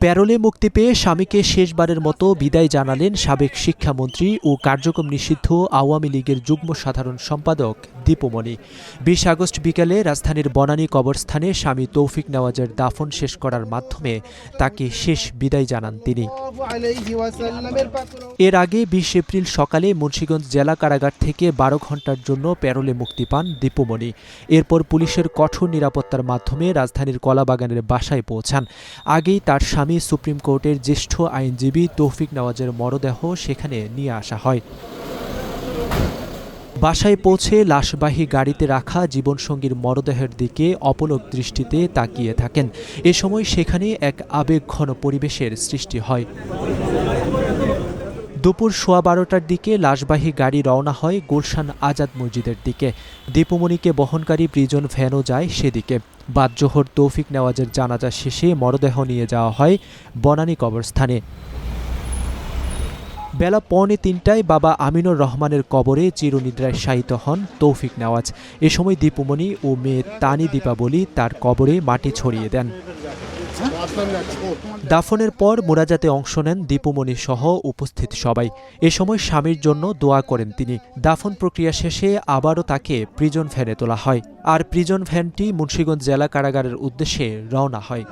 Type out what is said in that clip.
প্যারোলে মুক্তি পেয়ে স্বামীকে শেষবারের মতো বিদায় জানালেন সাবেক শিক্ষামন্ত্রী ও কার্যক্রম নিষিদ্ধ আওয়ামী লীগের যুগ্ম সাধারণ সম্পাদক দীপুমণি। ২০ আগস্ট বিকেলে রাজধানীর বনানী কবরস্থানে স্বামী তৌফিক নেওয়াজের দাফন শেষ করার মাধ্যমে তাকে শেষ বিদায় জানান তিনি। এর আগে ২০ এপ্রিল সকালে মুন্সিগঞ্জ জেলা কারাগার থেকে ১২ ঘণ্টার জন্য প্যারোলে মুক্তি পান দীপুমণি। এরপর পুলিশের কঠোর নিরাপত্তার মাধ্যমে রাজধানীর কলাবাগানের বাসায় পৌঁছান। আগেই তার স্বামী সুপ্রিম কোর্টের জ্যেষ্ঠ আইনজীবী তৌফিক নেওয়াজের মরদেহ সেখানে নিয়ে আসা হয়। বাসায় পৌঁছে লাশবাহী গাড়িতে রাখা জীবনসঙ্গীর মরদেহের দিকে অপলক দৃষ্টিতে তাকিয়ে থাকেন। এ সময় সেখানে এক আবেগঘন পরিবেশের সৃষ্টি হয়। দুপুর ১১:১২টার দিকে লাশবাহী গাড়ি রওনা হয় গুলশান আজাদ মসজিদের দিকে। দীপুমণিকে বহনকারী প্রিজন ভ্যানও যায় সেদিকে। বাদ জোহর তৌফিক নেওয়াজের জানাজা শেষে মরদেহ নিয়ে যাওয়া হয় বনানী কবরস্থানে। বেলা ২:৩০টায় বাবা আমিনুর রহমানের কবরে চিরনিদ্রায় শায়িত হন তৌফিক নেওয়াজ। এ সময় দীপুমণি ও মেয়ে তানি দীপাবলি তার কবরে মাটি ছড়িয়ে দেন। দাফনের পর মোনাজাতে অংশ নেন দীপুমণি সহ উপস্থিত সবাই। এ সময় স্বামীর জন্য দোয়া করেন তিনি। দাফন প্রক্রিয়া শেষে আবারও তাকে প্রিজন ভ্যানে তোলা হয়, আর প্রিজন ভ্যানটি মুন্সিগঞ্জ জেলা কারাগারের উদ্দেশ্যে রওনা হয়।